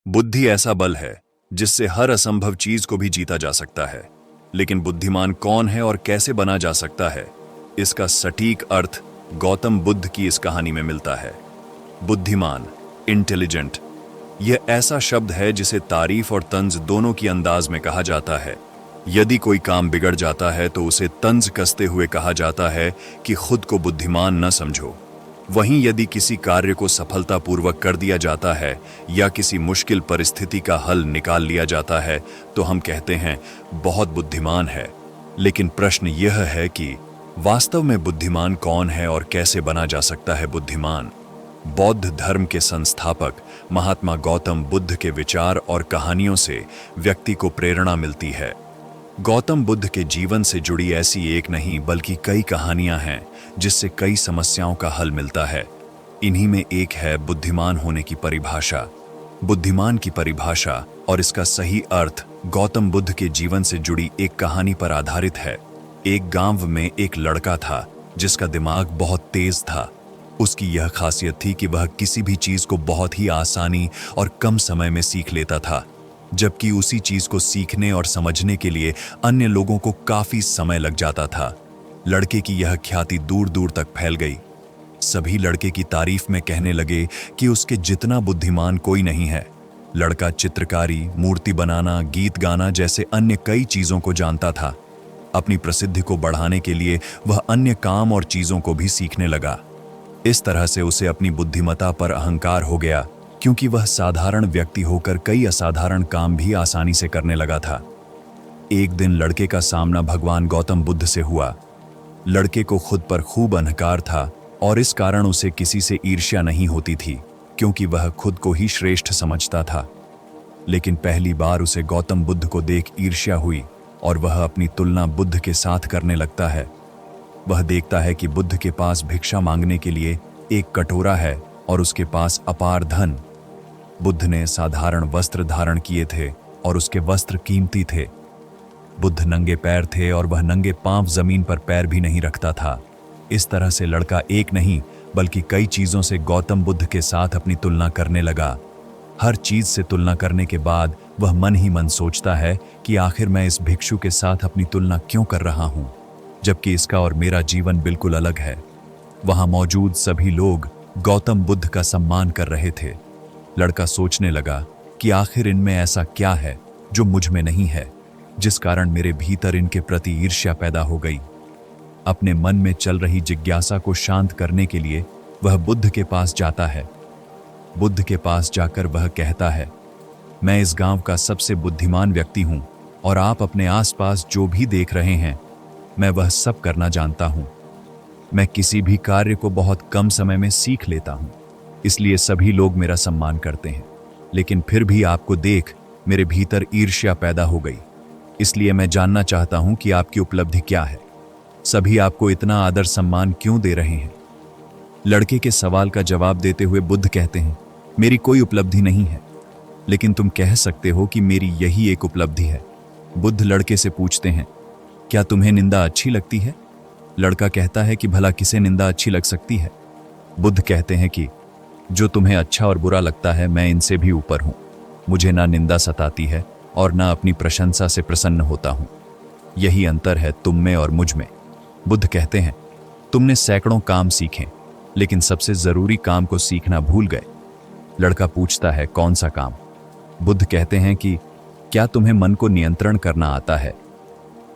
बुद्धि ऐसा बल है जिससे हर असंभव चीज को भी जीता जा सकता है। लेकिन बुद्धिमान कौन है और कैसे बना जा सकता है, इसका सटीक अर्थ गौतम बुद्ध की इस कहानी में मिलता है। बुद्धिमान, इंटेलिजेंट, यह ऐसा शब्द है जिसे तारीफ और तंज दोनों की अंदाज में कहा जाता है। यदि कोई काम बिगड़ जाता है तो उसे तंज कसते हुए कहा जाता है कि खुद को बुद्धिमान न समझो। वहीं यदि किसी कार्य को सफलतापूर्वक कर दिया जाता है या किसी मुश्किल परिस्थिति का हल निकाल लिया जाता है तो हम कहते हैं बहुत बुद्धिमान है। लेकिन प्रश्न यह है कि वास्तव में बुद्धिमान कौन है और कैसे बना जा सकता है बुद्धिमान? बौद्ध धर्म के संस्थापक महात्मा गौतम बुद्ध के विचार और कहानियों से व्यक्ति को प्रेरणा मिलती है। गौतम बुद्ध के जीवन से जुड़ी ऐसी एक नहीं बल्कि कई कहानियां हैं जिससे कई समस्याओं का हल मिलता है। इन्हीं में एक है बुद्धिमान होने की परिभाषा। बुद्धिमान की परिभाषा और इसका सही अर्थ गौतम बुद्ध के जीवन से जुड़ी एक कहानी पर आधारित है। एक गांव में एक लड़का था जिसका दिमाग बहुत तेज था। उसकी यह खासियत थी कि वह किसी भी चीज को बहुत ही आसानी और कम समय में सीख लेता था, जबकि उसी चीज को सीखने और समझने के लिए अन्य लोगों को काफी समय लग जाता था। लड़के की यह ख्याति दूर दूर तक फैल गई। सभी लड़के की तारीफ में कहने लगे कि उसके जितना बुद्धिमान कोई नहीं है। लड़का चित्रकारी, मूर्ति बनाना, गीत गाना जैसे अन्य कई चीजों को जानता था। अपनी प्रसिद्धि को बढ़ाने के लिए वह अन्य काम और चीजों को भी सीखने लगा। इस तरह से उसे अपनी बुद्धिमत्ता पर अहंकार हो गया, क्योंकि वह साधारण व्यक्ति होकर कई असाधारण काम भी आसानी से करने लगा था। एक दिन लड़के का सामना भगवान गौतम बुद्ध से हुआ। लड़के को खुद पर खूब अहंकार था और इस कारण उसे किसी से ईर्ष्या नहीं होती थी, क्योंकि वह खुद को ही श्रेष्ठ समझता था। लेकिन पहली बार उसे गौतम बुद्ध को देख ईर्ष्या हुई और वह अपनी तुलना बुद्ध के साथ करने लगता है। वह देखता है कि बुद्ध के पास भिक्षा मांगने के लिए एक कटोरा है और उसके पास अपार धन। बुद्ध ने साधारण वस्त्र धारण किए थे और उसके वस्त्र कीमती थे। बुद्ध नंगे पैर थे और वह नंगे पांव जमीन पर पैर भी नहीं रखता था। इस तरह से लड़का एक नहीं बल्कि कई चीजों से गौतम बुद्ध के साथ अपनी तुलना करने लगा। हर चीज से तुलना करने के बाद वह मन ही मन सोचता है कि आखिर मैं इस भिक्षु के साथ अपनी तुलना क्यों कर रहा हूं, जबकि इसका और मेरा जीवन बिल्कुल अलग है। वहां मौजूद सभी लोग गौतम बुद्ध का सम्मान कर रहे थे। लड़का सोचने लगा कि आखिर इनमें ऐसा क्या है जो मुझ में नहीं है, जिस कारण मेरे भीतर इनके प्रति ईर्ष्या पैदा हो गई। अपने मन में चल रही जिज्ञासा को शांत करने के लिए वह बुद्ध के पास जाता है। बुद्ध के पास जाकर वह कहता है, मैं इस गांव का सबसे बुद्धिमान व्यक्ति हूं और आप अपने आसपास जो भी देख रहे हैं मैं वह सब करना जानता हूं। मैं किसी भी कार्य को बहुत कम समय में सीख लेता हूं, इसलिए सभी लोग मेरा सम्मान करते हैं। लेकिन फिर भी आपको देख मेरे भीतर ईर्ष्या पैदा हो गई। इसलिए मैं जानना चाहता हूं कि आपकी उपलब्धि क्या है। सभी आपको इतना आदर सम्मान क्यों दे रहे हैं? लड़के के सवाल का जवाब देते हुए बुद्ध कहते हैं, मेरी कोई उपलब्धि नहीं है, लेकिन तुम कह सकते हो कि मेरी यही एक उपलब्धि है। बुद्ध लड़के से पूछते हैं, क्या तुम्हें निंदा अच्छी लगती है? लड़का कहता है कि भला किसे निंदा अच्छी लग सकती है? बुद्ध कहते हैं कि जो तुम्हें अच्छा और बुरा लगता है मैं इनसे भी ऊपर हूं। मुझे ना निंदा सताती है और ना अपनी प्रशंसा से प्रसन्न होता हूं। यही अंतर है तुम में और मुझ में। बुद्ध कहते हैं, तुमने सैकड़ों काम सीखे लेकिन सबसे जरूरी काम को सीखना भूल गए। लड़का पूछता है, कौन सा काम? बुद्ध कहते हैं कि क्या तुम्हें मन को नियंत्रण करना आता है?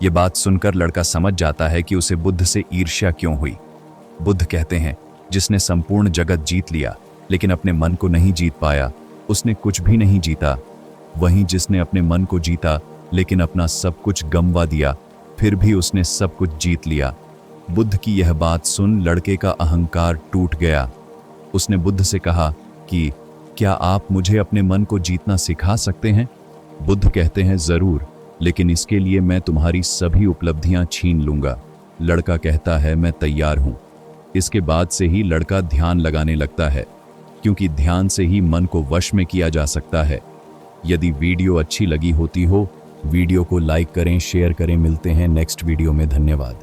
यह बात सुनकर लड़का समझ जाता है कि उसे बुद्ध से ईर्ष्या क्यों हुई। बुद्ध कहते हैं, जिसने संपूर्ण जगत जीत लिया लेकिन अपने मन को नहीं जीत पाया, उसने कुछ भी नहीं जीता। वहीं जिसने अपने मन को जीता लेकिन अपना सब कुछ गंवा दिया, फिर भी उसने सब कुछ जीत लिया। बुद्ध की यह बात सुन लड़के का अहंकार टूट गया। उसने बुद्ध से कहा कि क्या आप मुझे अपने मन को जीतना सिखा सकते हैं? बुद्ध कहते हैं, जरूर, लेकिन इसके लिए मैं तुम्हारी सभी उपलब्धियां छीन लूंगा। लड़का कहता है, मैं तैयार हूं। इसके बाद से ही लड़का ध्यान लगाने लगता है, क्योंकि ध्यान से ही मन को वश में किया जा सकता है। यदि वीडियो अच्छी लगी होती हो, वीडियो को लाइक करें, शेयर करें। मिलते हैं नेक्स्ट वीडियो में। धन्यवाद।